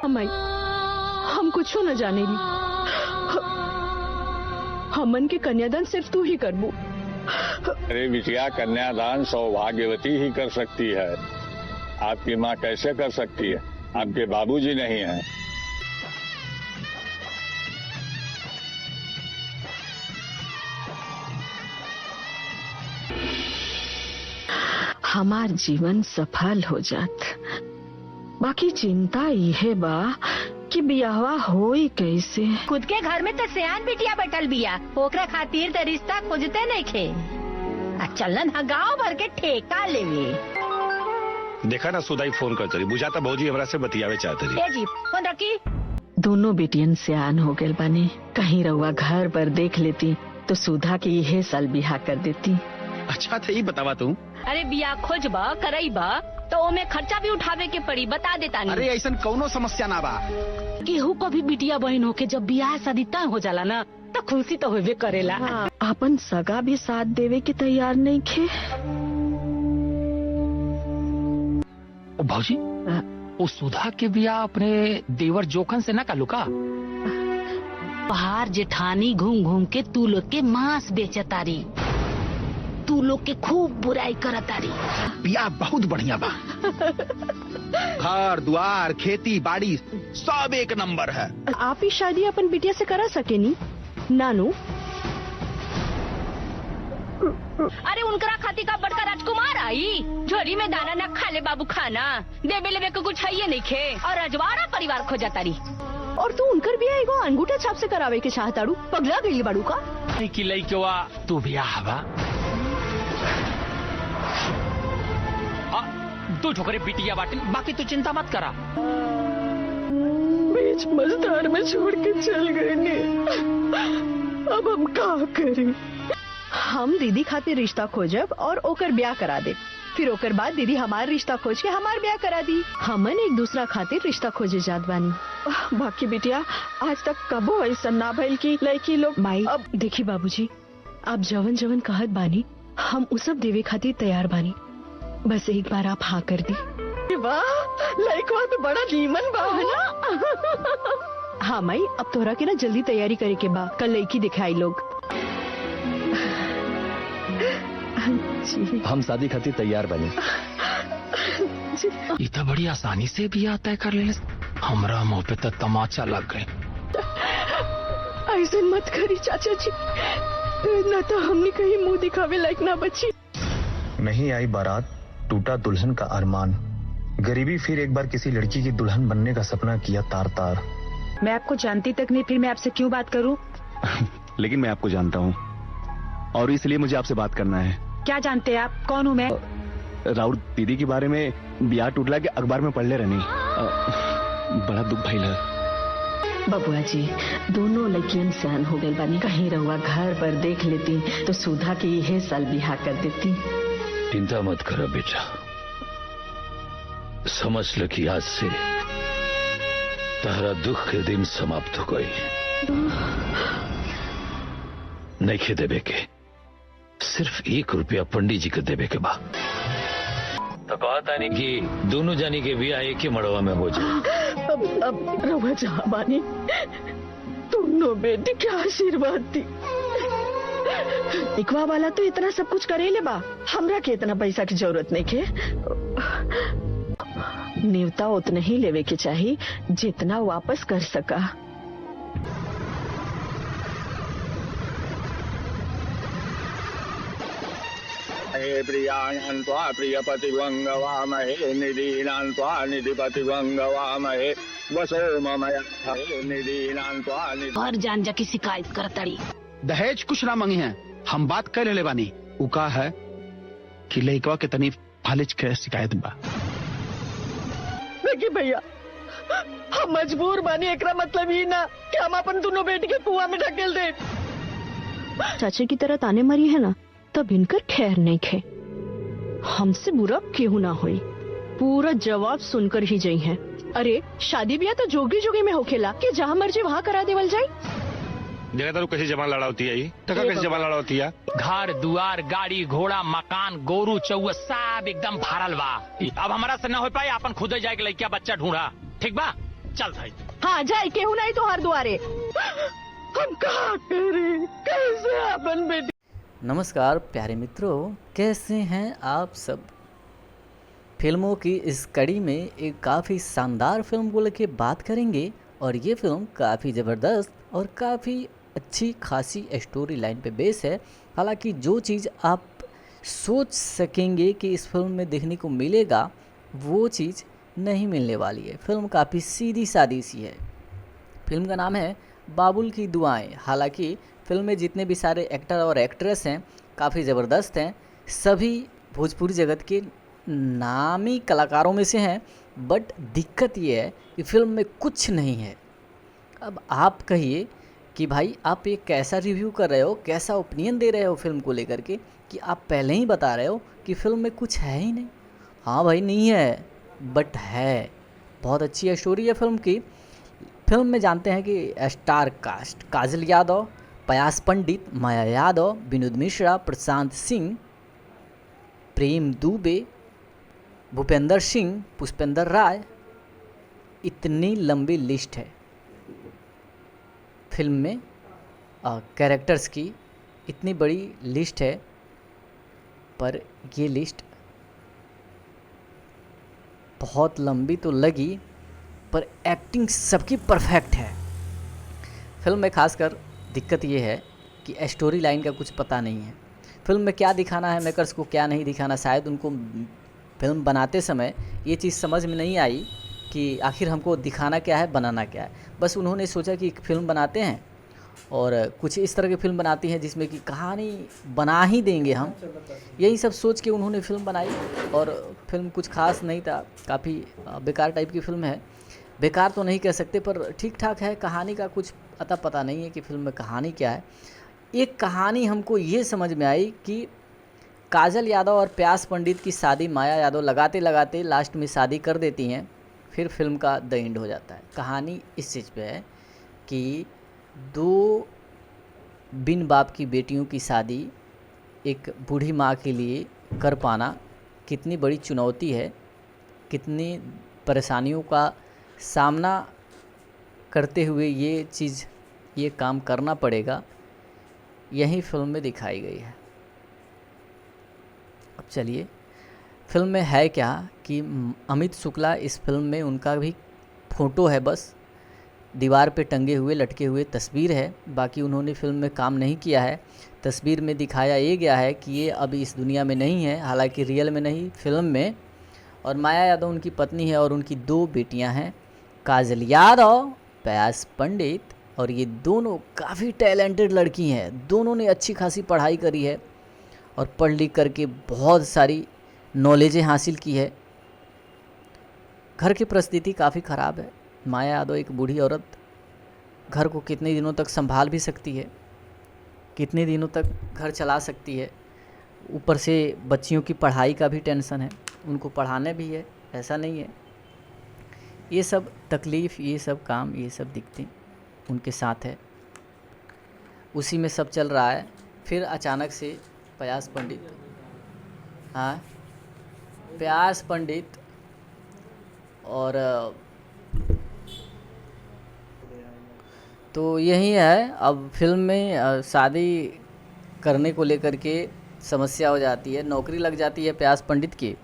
अम्मा हम कुछ न जाने ली। हमन के कन्यादान सिर्फ तू ही करबू। अरे बिटिया, कन्यादान सौभाग्यवती ही कर सकती है। आपकी माँ कैसे कर सकती है? आपके बाबूजी नहीं हैं। हमार जीवन सफल हो जात। बाकी चिंता यह बा कि बियाहवा होई कैसे। खुद के घर में तो सियान बिटिया बैठल बिया, ओकरा खातिर तो रिश्ता खोजते नहीं खे। चलन गाँव भर के ठेका लेवे। देखा ना सुधाई फोन करते रही, बुझाता भौजी हमरा से बतियावे चाहते रही। जी फोन रखी। दोनों बेटियन सियान हो गए बानी। कहीं रउआ घर पर देख लेती तो सुधा के यह साल बिहा कर देती। अच्छा था ही बतावा तू। अरे बिया खोजबा करईबा तो ओमे खर्चा भी उठावे के पड़ी, बता देता नहीं। अरे ऐसा कौनो समस्या ना बा। केहू को भी बिटिया बहन होके जब बियाह शादी तय हो जाला ना तो खुशी तो होबे करेला। अपन सगा भी साथ देवे के तैयार नहीं खे। भौजी वो सुधा के बियाह अपने देवर जोखन से ना का लुका। बाहर जेठानी घूम घूम के तू लोग के मांस बेचतारी, तू लोग के खूब बुराई करतारी। बियाह बहुत बढ़िया बा। घर द्वार खेती बाड़ी सब एक नंबर है। आप ही शादी अपन बिटिया से करा सके नी नानू। अरे उनकरा खाती का बड़का राजकुमार आई, झोरी में दाना न खा ले बाबू खाना, देवे लेवे को कुछ है ये नहीं खे, और रजवाड़ा परिवार खो जाता रही। और तू उनकर बियाह एगो अंगूठा छाप से करावे के चाहताड़ू। पगला गई बाड़ू का। की लइकवा तू बियाह बा। तू ठोकरे बिटिया बाटे, बाकी तू चिंता मत करा। बीच मझधार में छोड़ के चल गए ने। अब हम का करें? हम दीदी खातिर रिश्ता खोजब और ओकर ब्याह करा दे। फिर ओकर बाद दीदी हमार रिश्ता खोज के हमार ब्याह करा दी। हमन एक दूसरा खातिर रिश्ता खोजे जात बानी। बाकी बिटिया आज तक कबो ऐसा ना भइल की लड़की लोग। माई अब देखी बाबूजी, आप जवन जवन कहत बानी हम उ सब देवे खातिर तैयार बानी। बस एक बार आप हाँ कर दी। वाह लड़का तो बड़ा नीमन बा है ना। हाँ माई, अब तोहरा के ना जल्दी तैयारी करे के बा, कल लड़की दिखाई लोग। हम शादी खातिर तैयार बने। इतना बड़ी आसानी से बियाह तय कर ले। हमरा मुँह पे तो तमाचा लग गए। ऐसे मत करी चाचा जी, न तो हमने कहीं मुंह दिखावे लायक ना बची। नहीं आई बारात, टूटा दुल्हन का अरमान। गरीबी फिर एक बार किसी लड़की की दुल्हन बनने का सपना किया तार तार। मैं आपको जानती तक नहीं, फिर मैं आपसे क्यों बात करूं? लेकिन मैं आपको जानता हूँ और इसलिए मुझे आपसे बात करना है। क्या जानते हैं आप? कौन हूँ मैं? राउत दीदी के बारे में ब्याह टूटला के अखबार में पढ़ ले रहनी। बड़ा दुख भइल है। बबुआ जी, दोनों लड़कियन सयान हो गए बानी। कहीं रहुआ घर पर देख लेती तो सुधा की यह साल बिहा कर देती। चिंता मत करो बेटा, समझ ल कि आज से तारा दुख के दिन समाप्त हो गई। नहीं खे देवे के, सिर्फ 1 रुपया पंडित जी के देवे के बा। तो कहता नहीं कि दोनों जानी के बियाह एक ही मड़वा में हो जाए। अब रहुआ जहाँ बानी दोनों बेटी के आशीर्वाद दी। इकवा वाला तो इतना सब कुछ करे ले बा, हमरा के इतना पैसा की जरूरत नहीं के। न्योता उतना ही लेवे के चाहिए जितना वापस कर सका। प्रियाणां त्वा प्रियपतिवंगवामहे, निधीनां त्वा निधिपतिवंगवामहे, वसो ममया निधीनां त्वा। हर जान जा की शिकायत करताड़ी। दहेज कुछ ना मांगे हैं, हम बात कर ले बानी। उका है कि लइकवा के तनी फालिज के शिकायत बा। देखिए भैया, हम मजबूर बानी, एकरा मतलब ही ना कि हम अपन दोनों बेटी के कुआं में ढकेल दे। चाचे की तरह ताने मरी है ना, तब इनकर खैर नहीं खे। हमसे बुरा क्यों ना हुई, पूरा जवाब सुनकर ही जाई है। अरे शादी ब्याह तो जोगी जोगी में होखेला कि जहाँ मर्जी वहाँ करा देवल जाए। देखा तो कैसे जवान लड़ा होती है ये, टका कैसे जवान लड़ा होती है। घर दुआर गाड़ी घोड़ा मकान गोरू चौआ सब एकदम भरल बा। अब हमारा से न हो पाए, अपन खुद जाए के लइका बच्चा ढूंढा। ठीक बा, चल भाई। हाँ जाए केहू नहीं तो हर द्वारे। हम कहा करें, कैसे अपन बेटी। नमस्कार प्यारे मित्रों, कैसे हैं आप सब। फिल्मों की इस कड़ी में एक काफ़ी शानदार फिल्म को लेके बात करेंगे और ये फिल्म काफ़ी ज़बरदस्त और काफ़ी अच्छी खासी स्टोरी लाइन पे बेस है। हालांकि जो चीज़ आप सोच सकेंगे कि इस फिल्म में देखने को मिलेगा वो चीज़ नहीं मिलने वाली है। फिल्म काफ़ी सीधी सादी सी है। फिल्म का नाम है बाबुल की दुआएं। हालांकि फिल्म में जितने भी सारे एक्टर और एक्ट्रेस हैं काफ़ी ज़बरदस्त हैं, सभी भोजपुरी जगत के नामी कलाकारों में से हैं। बट दिक्कत ये है कि फिल्म में कुछ नहीं है। अब आप कहिए कि भाई आप ये कैसा रिव्यू कर रहे हो, कैसा ओपिनियन दे रहे हो फिल्म को लेकर के कि आप पहले ही बता रहे हो कि फिल्म में कुछ है ही नहीं। हाँ भाई नहीं है, बट है, बहुत अच्छी स्टोरी है फिल्म की। फिल्म में जानते हैं कि स्टार कास्ट काजल यादव, पयास पंडित, माया यादव, विनोद मिश्रा, प्रशांत सिंह, प्रेम दुबे, भूपेंद्र सिंह, पुष्पेंद्र राय, इतनी लंबी लिस्ट है फिल्म में। कैरेक्टर्स की इतनी बड़ी लिस्ट है, पर ये लिस्ट बहुत लंबी तो लगी, पर एक्टिंग सबकी परफेक्ट है। फिल्म में खासकर दिक्कत ये है कि स्टोरी लाइन का कुछ पता नहीं है। फिल्म में क्या दिखाना है मेकर्स को, क्या नहीं दिखाना, शायद उनको फिल्म बनाते समय ये चीज़ समझ में नहीं आई कि आखिर हमको दिखाना क्या है, बनाना क्या है। बस उन्होंने सोचा कि एक फ़िल्म बनाते हैं और कुछ इस तरह की फ़िल्म बनाती हैं जिसमें कि कहानी बना ही देंगे हम, यही सब सोच के उन्होंने फ़िल्म बनाई। और फिल्म कुछ खास नहीं था, काफ़ी बेकार टाइप की फ़िल्म है। बेकार तो नहीं कह सकते, पर ठीक ठाक है। कहानी का कुछ अता पता नहीं है कि फिल्म में कहानी क्या है। एक कहानी हमको ये समझ में आई कि काजल यादव और प्यास पंडित की शादी माया यादव लगाते लगाते लास्ट में शादी कर देती हैं, फिर फिल्म का द एंड हो जाता है। कहानी इस चीज़ पे है कि दो बिन बाप की बेटियों की शादी एक बूढ़ी माँ के लिए कर पाना कितनी बड़ी चुनौती है, कितनी परेशानियों का सामना करते हुए ये काम करना पड़ेगा, यही फिल्म में दिखाई गई है। अब चलिए फिल्म में है क्या कि अमित शुक्ला इस फिल्म में, उनका भी फ़ोटो है, बस दीवार पे टंगे हुए लटके हुए तस्वीर है। बाकी उन्होंने फिल्म में काम नहीं किया है। तस्वीर में दिखाया ये गया है कि ये अभी इस दुनिया में नहीं है, हालांकि रियल में नहीं, फिल्म में। और माया यादव उनकी पत्नी है और उनकी दो बेटियां हैं, काजल यादव, पयास पंडित। और ये दोनों काफ़ी टैलेंटेड लड़की हैं, दोनों ने अच्छी खासी पढ़ाई करी है और पढ़ लिख करके बहुत सारी नॉलेजें हासिल की है। घर की परिस्थिति काफ़ी ख़राब है। माया यादव एक बूढ़ी औरत, घर को कितने दिनों तक संभाल भी सकती है, कितने दिनों तक घर चला सकती है। ऊपर से बच्चियों की पढ़ाई का भी टेंशन है, उनको पढ़ाने भी है, ऐसा नहीं है। ये सब तकलीफ़, ये सब काम, ये सब दिक्कतें उनके साथ है, उसी में सब चल रहा है। फिर अचानक से प्यास पंडित, हाँ प्यास पंडित और तो यही है। अब फिल्म में शादी करने को लेकर के समस्या हो जाती है। नौकरी लग जाती है प्यास पंडित की,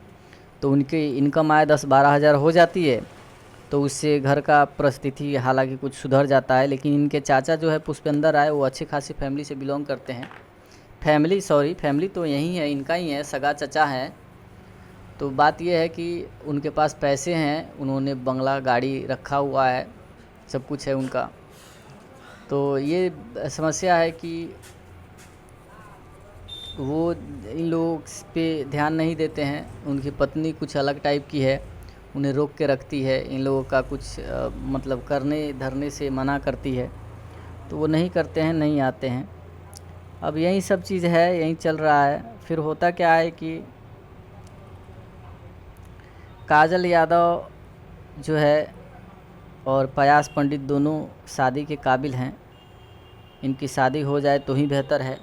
तो उनकी इनकम आय 10-12 हज़ार हो जाती है, तो उससे घर का परिस्थिति हालांकि कुछ सुधर जाता है। लेकिन इनके चाचा जो है पुष्पेंद्र राय, वो अच्छी खासी फैमिली से बिलोंग करते हैं। फैमिली तो यही है, इनका ही है, सगा चचा हैं। तो बात यह है कि उनके पास पैसे हैं, उन्होंने बंगला गाड़ी रखा हुआ है, सब कुछ है उनका। तो ये समस्या है कि वो इन लोगों पे ध्यान नहीं देते हैं। उनकी पत्नी कुछ अलग टाइप की है, उन्हें रोक के रखती है, इन लोगों का कुछ मतलब करने धरने से मना करती है, तो वो नहीं करते हैं, नहीं आते हैं। अब यही सब चीज़ है, यही चल रहा है। फिर होता क्या है कि काजल यादव जो है और पयास पंडित दोनों शादी के काबिल हैं। इनकी शादी हो जाए तो ही बेहतर है,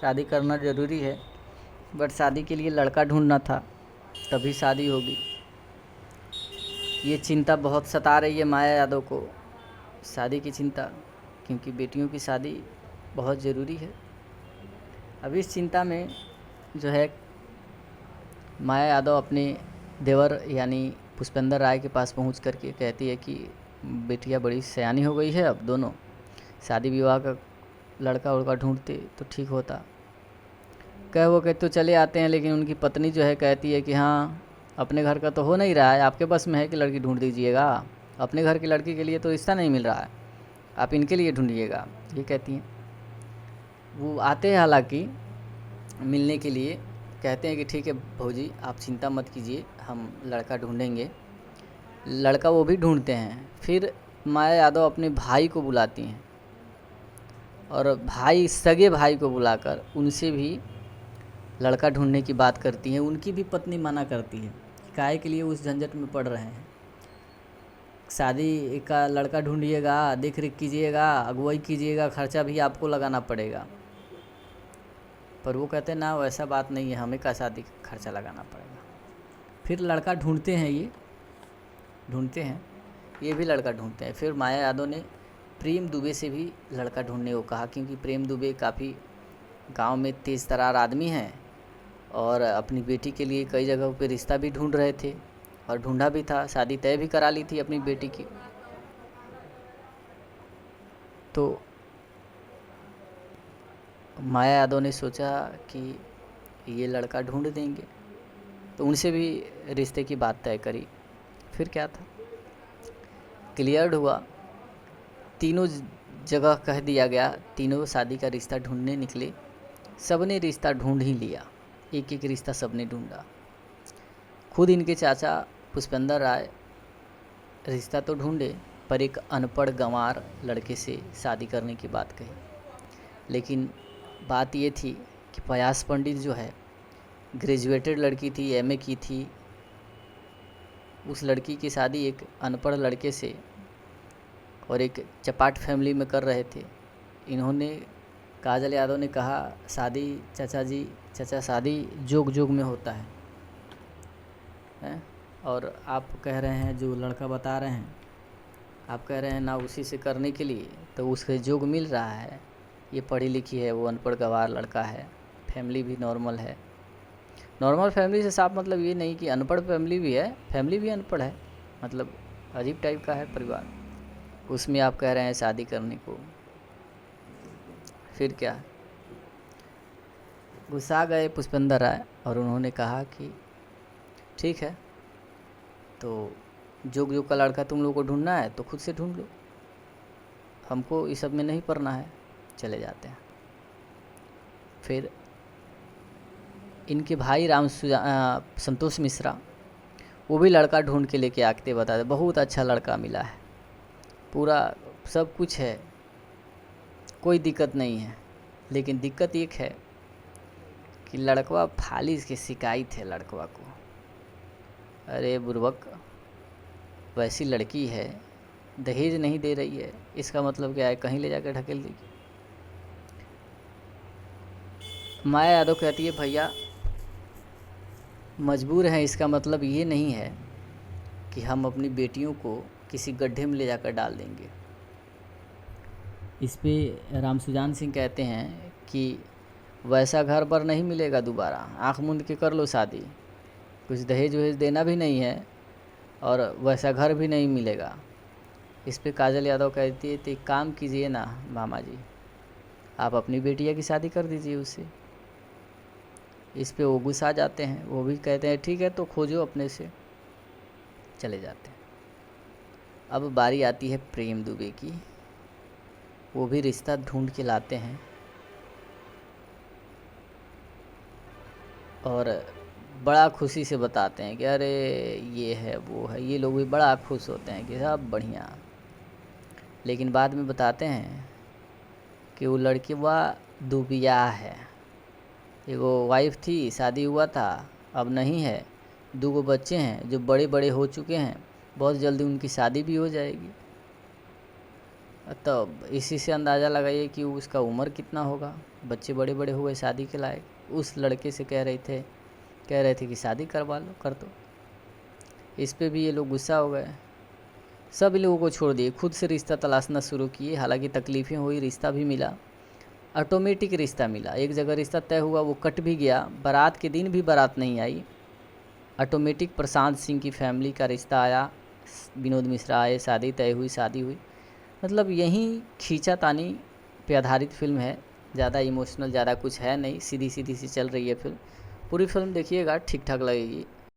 शादी करना ज़रूरी है, बट शादी के लिए लड़का ढूंढना था, तभी शादी होगी। ये चिंता बहुत सता रही है माया यादव को, शादी की चिंता, क्योंकि बेटियों की शादी बहुत ज़रूरी है। अब इस चिंता में जो है माया यादव अपने देवर यानी पुष्पेंद्र राय के पास पहुंच करके कहती है कि बेटियां बड़ी सयानी हो गई है, अब दोनों शादी विवाह का लड़का उड़का ढूंढते तो ठीक होता। वो कहते तो चले आते हैं, लेकिन उनकी पत्नी जो है कहती है कि हाँ अपने घर का तो हो नहीं रहा है, आपके बस में है कि लड़की ढूंढ दीजिएगा, अपने घर की लड़की के लिए तो रिश्ता नहीं मिल रहा है, आप इनके लिए ढूंढिएगा, ये कहती हैं। वो आते हैं हालांकि मिलने के लिए, कहते हैं कि ठीक है भौजी आप चिंता मत कीजिए, हम लड़का ढूंढेंगे। लड़का वो भी ढूंढते हैं। फिर माया यादव अपने भाई को बुलाती हैं और भाई सगे भाई को बुलाकर उनसे भी लड़का ढूंढने की बात करती हैं। उनकी भी पत्नी मना करती है कि काहे के लिए उस झंझट में पड़ रहे हैं, शादी का लड़का ढूंढिएगा, देख रेख कीजिएगा, अगुवाई कीजिएगा, खर्चा भी आपको लगाना पड़ेगा। पर वो कहते हैं ना वैसा बात नहीं है, हमें का शादी का खर्चा लगाना पड़ेगा। फिर लड़का ढूंढते हैं, ये भी लड़का ढूंढते हैं। फिर माया यादव ने प्रेम दुबे से भी लड़का ढूंढने को कहा, क्योंकि प्रेम दुबे काफ़ी गांव में तेज़ तरार आदमी हैं और अपनी बेटी के लिए कई जगहों पे रिश्ता भी ढूंढ रहे थे और ढूंढा भी था, शादी तय भी करा ली थी अपनी बेटी की। तो माया यादव ने सोचा कि ये लड़का ढूंढ देंगे, तो उनसे भी रिश्ते की बात तय करी। फिर क्या था, क्लियर हुआ, तीनों जगह कह दिया गया, तीनों शादी का रिश्ता ढूंढने निकले, सबने रिश्ता ढूंढ ही लिया, एक एक रिश्ता सबने ढूंढा। खुद इनके चाचा पुष्पेंद्र राय रिश्ता तो ढूंढे, पर एक अनपढ़ गंवार लड़के से शादी करने की बात कही। लेकिन बात ये थी कि पयास पंडित जो है ग्रेजुएटेड लड़की थी, एमए की थी, उस लड़की की शादी एक अनपढ़ लड़के से और एक चपाट फैमिली में कर रहे थे। इन्होंने, काजल यादव ने कहा शादी चाचा शादी जोग जोग में होता है, हैं? और आप कह रहे हैं, जो लड़का बता रहे हैं आप कह रहे हैं ना उसी से करने के लिए, तो उसके जोग मिल रहा है। ये पढ़ी लिखी है, वो अनपढ़ गंवार लड़का है, फैमिली भी नॉर्मल है। नॉर्मल फैमिली से साफ मतलब ये नहीं कि अनपढ़ फैमिली भी है, फैमिली भी अनपढ़ है, मतलब अजीब टाइप का है परिवार, उसमें आप कह रहे हैं शादी करने को। फिर क्या, गुस्सा गए पुष्पेंद्र राय और उन्होंने कहा कि ठीक है, तो जोग जोग का लड़का तुम लोगों को ढूंढना है तो खुद से ढूंढ लो, हमको इस सब में नहीं पड़ना है, चले जाते हैं। फिर इनके भाई संतोष मिश्रा वो भी लड़का ढूंढ के लेके आते, बताते बहुत अच्छा लड़का मिला है, पूरा सब कुछ है, कोई दिक्कत नहीं है। लेकिन दिक्कत एक है कि लड़कवा फालिस के शिकायत है लड़कवा को, अरे बुर्बक वैसी लड़की है, दहेज नहीं दे रही है, इसका मतलब क्या है, कहीं ले जाकर ढकेल देगी। माया यादव कहती है भैया मजबूर हैं, इसका मतलब ये नहीं है कि हम अपनी बेटियों को किसी गड्ढे में ले जाकर डाल देंगे। इस पे रामसुजान सिंह कहते हैं कि वैसा घर पर नहीं मिलेगा दोबारा, आँख मूंद के कर लो शादी, कुछ दहेज वहेज देना भी नहीं है और वैसा घर भी नहीं मिलेगा। इस पे काजल यादव कहती है तो एक काम कीजिए ना मामा जी, आप अपनी बेटिया की शादी कर दीजिए उससे। इस पे वो गुस्सा जाते हैं, वो भी कहते हैं ठीक है तो खोजो अपने से, चले जाते हैं। अब बारी आती है प्रेम दुबे की, वो भी रिश्ता ढूंढ के लाते हैं और बड़ा खुशी से बताते हैं कि अरे ये है वो है, ये लोग भी बड़ा खुश होते हैं कि सब बढ़िया। लेकिन बाद में बताते हैं कि वो लड़की वह दुबिया है, एगो वाइफ थी, शादी हुआ था, अब नहीं है, 2 बच्चे हैं जो बड़े बड़े हो चुके हैं, बहुत जल्दी उनकी शादी भी हो जाएगी। तब इसी से अंदाज़ा लगाइए कि उसका उम्र कितना होगा, बच्चे बड़े बड़े हुए शादी के लायक। उस लड़के से कह रहे थे कि शादी करवा लो, कर दो। इस पे भी ये लोग गुस्सा हो गए, सब इन लोगों को छोड़ दिए, खुद से रिश्ता तलाशना शुरू किए। हालांकि तकलीफ़ें हुई, रिश्ता भी मिला, ऑटोमेटिक रिश्ता मिला। एक जगह रिश्ता तय हुआ, वो कट भी गया, बारात के दिन भी बारात नहीं आई, ऑटोमेटिक प्रशांत सिंह की फैमिली का रिश्ता आया, विनोद मिश्रा आए, शादी तय हुई, शादी हुई। मतलब यहीं खींचातानी पे आधारित फिल्म है, ज़्यादा इमोशनल ज़्यादा कुछ है नहीं, सीधी सीधी सी चल रही है फिल्म। पूरी फिल्म देखिएगा, ठीक ठाक लगेगी।